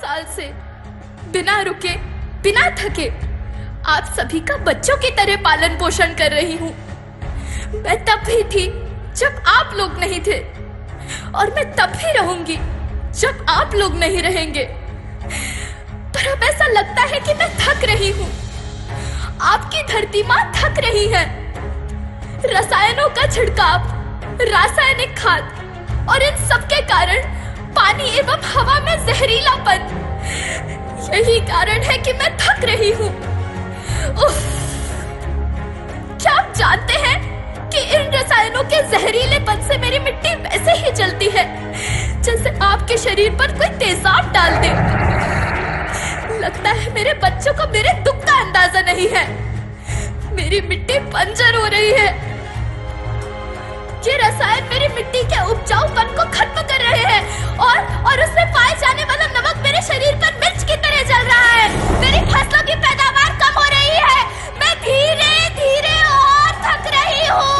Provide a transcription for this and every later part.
साल से बिना रुके, बिना थके आप सभी का बच्चों की तरह पालन पोषण कर रही हूँ। मैं तब भी थी जब आप लोग नहीं थे, और मैं तब भी रहूंगी जब आप लोग नहीं रहेंगे। पर अब ऐसा लगता है कि मैं थक रही हूँ। आपकी धरती माँ थक रही है। रसायनों का छिड़काव, रासायनिक खाद और इन सब के कारण पानी एवं हवा में जहरीलापन, यही कारण है कि मैं थक रही हूँ। क्या आप जानते हैं कि इन रसायनों के जहरीलेपन से मेरी मिट्टी वैसे ही जलती है जैसे आपके शरीर पर कोई तेजाब डाल दे। लगता है मेरे बच्चों को मेरे दुख का अंदाजा नहीं है। मेरी मिट्टी बंजर हो रही है। ये रसायन मेरी मिट्टी के उपजाऊपन को खत्म कर रहे हैं और उसमें पाए जाने वाला नमक मेरे शरीर पर मिर्च की तरह जल रहा है। मेरी फसलों की पैदावार कम हो रही है। मैं धीरे धीरे और थक रही हूँ।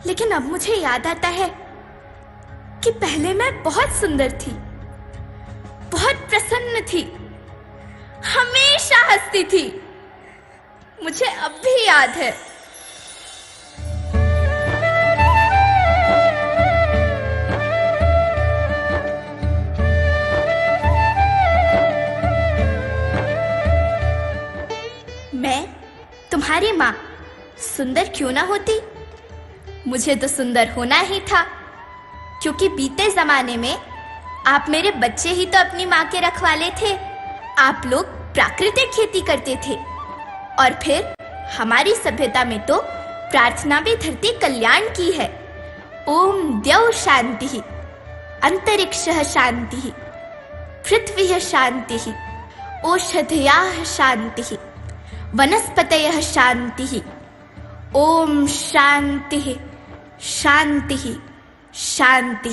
लेकिन अब मुझे याद आता है कि पहले मैं बहुत सुंदर थी, बहुत प्रसन्न थी, हमेशा हंसती थी। मुझे अब भी याद है। मैं तुम्हारी माँ सुंदर क्यों ना होती? मुझे तो सुंदर होना ही था, क्योंकि बीते जमाने में आप मेरे बच्चे ही तो अपनी माँ के रखवाले थे। आप लोग प्राकृतिक खेती करते थे, और फिर हमारी सभ्यता में तो प्रार्थना भी धरती कल्याण की है। ओम द्यौ शांति, अंतरिक्षः शांति, पृथ्वी शांति, ओषधयः शांति, वनस्पतयः शांति। ओम शांति शांति शांति।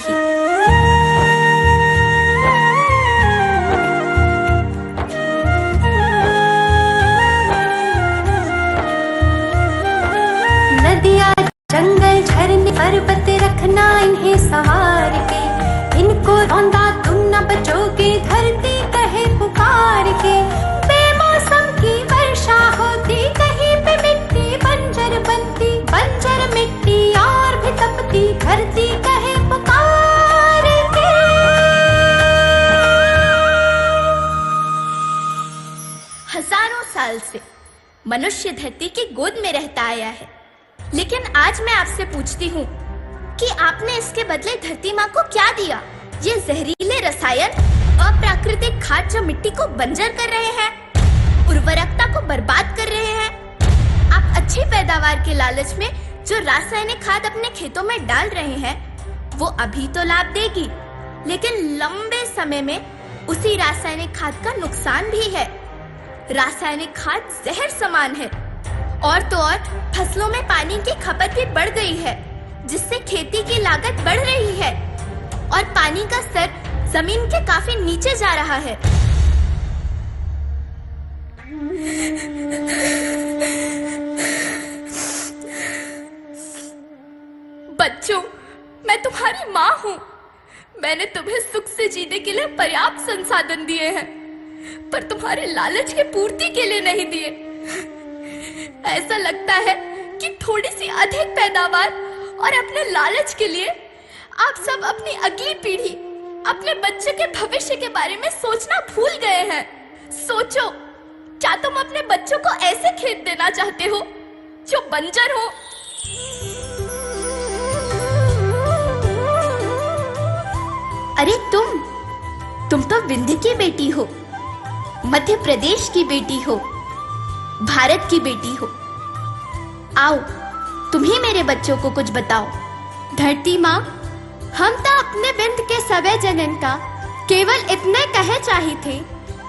नदियाँ, जंगल, झरने, पर्वत रखना इन्हें सवार के। इनको रौंदा तुम न बचोगे, धरती कहे पुकार के। बेमौसम की वर्षा होती, कहीं पे मिट्टी बंजर बनती। बंजर मिट्टी और भी तपती, धरती कहे पुकार के। हजारों साल से मनुष्य धरती की गोद में रहता आया है, लेकिन आज मैं आपसे पूछती हूँ कि आपने इसके बदले धरती माँ को क्या दिया? ये जहरीले रसायन, अप्राकृतिक खाद जो मिट्टी को बंजर कर रहे हैं, उर्वरकता को बर्बाद कर रहे हैं। आप अच्छी पैदावार के लालच में जो रासायनिक खाद अपने खेतों में डाल रहे हैं, वो अभी तो लाभ देगी, लेकिन लंबे समय में उसी रासायनिक खाद का नुकसान भी है। रासायनिक खाद जहर समान है, और तो और फसलों में पानी की खपत भी बढ़ गई है, जिससे खेती की लागत बढ़ रही है और पानी का स्तर जमीन के काफी नीचे जा रहा है। बच्चों, मैं तुम्हारी माँ हूँ। मैंने तुम्हें सुख से जीने के लिए पर्याप्त संसाधन दिए हैं, पर तुम्हारे लालच की पूर्ति के लिए नहीं दिए। ऐसा लगता है कि थोड़ी सी अधिक पैदावार और अपने लालच के लिए आप सब अपनी अगली पीढ़ी, अपने बच्चे के भविष्य के बारे में सोचना भूल गए हैं। सोचो, क्या तुम अपने बच्चों को ऐसे खेत देना चाहते हो जो बंजर हो? अरे तुम तो विंध्य की बेटी हो, मध्य प्रदेश की बेटी हो, भारत की बेटी हो। आओ, तुम ही मेरे बच्चों को कुछ बताओ। धरती माँ, हम तो अपने बिंद के सवै जनन का केवल इतने कहे चाही थे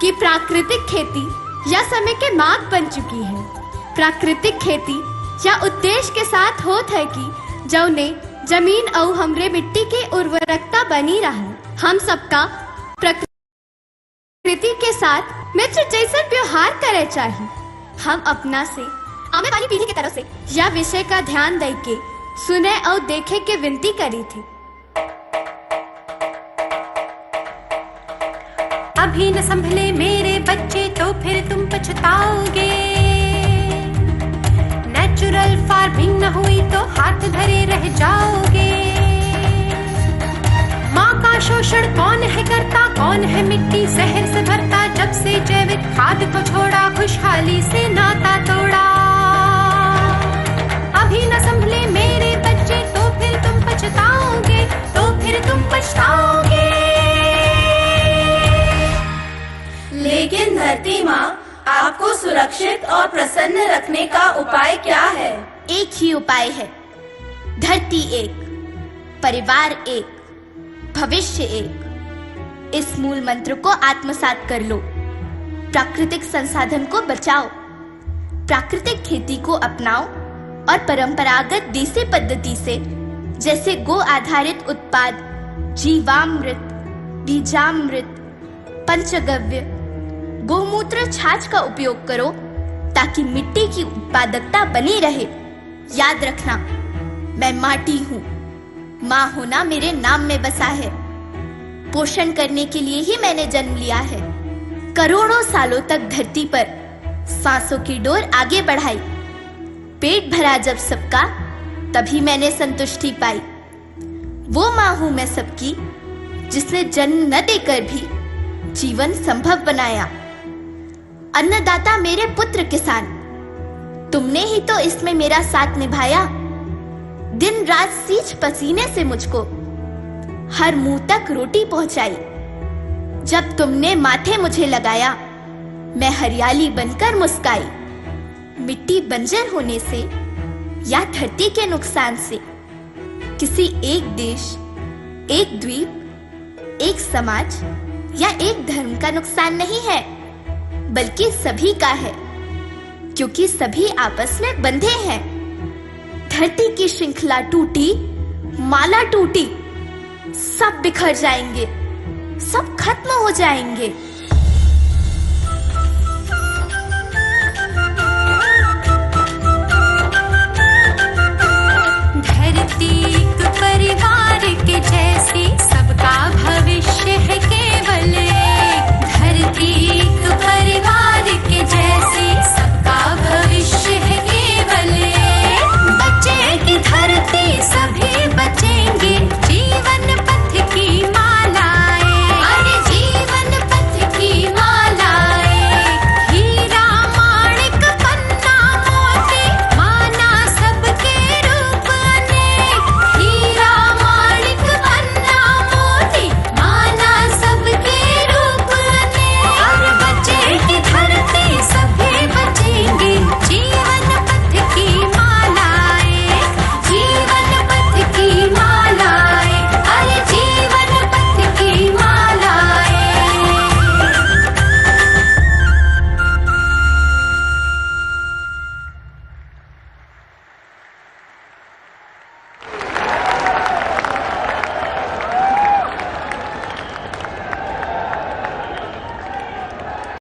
कि प्राकृतिक खेती या समय के मार्ग बन चुकी है। प्राकृतिक खेती या उद्देश्य के साथ होत है कि जौने जमीन और हमरे मिट्टी के उर्वरकता बनी रहे। हम सबका प्रकृति के साथ मित्र जैसे व्यवहार करे चाहिए। हम अपना से आने वाली पीढ़ी की तरफ से यह विषय का ध्यान दे के सुने और देखे के विनती करी थी। अभी न संभले मेरे बच्चे तो फिर तुम पछताओगे। नेचुरल फार्मिंग न हुई तो हाथ धरे रह जाओगे। माँ का शोषण कौन है करता, कौन है मिट्टी शहर से भरता। जब से जैविक खाद को छोड़ा, खुशहाली से नाता तोड़ा। अभी न संभले मेरे बच्चे तो फिर तुम पछताओगे, तो फिर तुम पछताओगे। लेकिन धरती माँ, आपको सुरक्षित और प्रसन्न रखने का उपाय क्या है? एक ही उपाय है, धरती एक, परिवार एक, भविष्य एक। इस मूल मंत्र को आत्मसात कर लो। प्राकृतिक संसाधन को बचाओ, प्राकृतिक खेती को अपनाओ और परंपरागत देसी पद्धति से जैसे गो आधारित उत्पाद, जीवामृत, बीजामृत, पंचगव्य, गोमूत्र, छाछ का उपयोग करो ताकि मिट्टी की उत्पादकता बनी रहे। याद रखना, मैं माटी हूँ। माँ होना मेरे नाम में बसा है। पोषण करने के लिए ही मैंने जन्म लिया है। करोड़ों सालों तक धरती पर सांसों की डोर आगे बढ़ाई। पेट भरा जब सबका, तभी मैंने संतुष्टि पाई। वो माँ हूँ मैं सबकी, जिसने जन्म न देकर भी जीवन संभव बनाया। अन्नदाता मेरे पुत्र किसान, तुमने ही तो इसमें मेरा साथ निभाया। दिन रात सींच पसीने से मुझको हर मुंह तक रोटी पहुंचाई। जब तुमने माथे मुझे लगाया, मैं हरियाली बनकर मुस्काई। मिट्टी बंजर होने से या धरती के नुकसान से किसी एक देश, एक द्वीप, एक समाज या एक धर्म का नुकसान नहीं है, बल्कि सभी का है, क्योंकि सभी आपस में बंधे हैं। धरती की श्रृंखला टूटी, माला टूटी, सब बिखर जाएंगे, सब खत्म हो जाएंगे।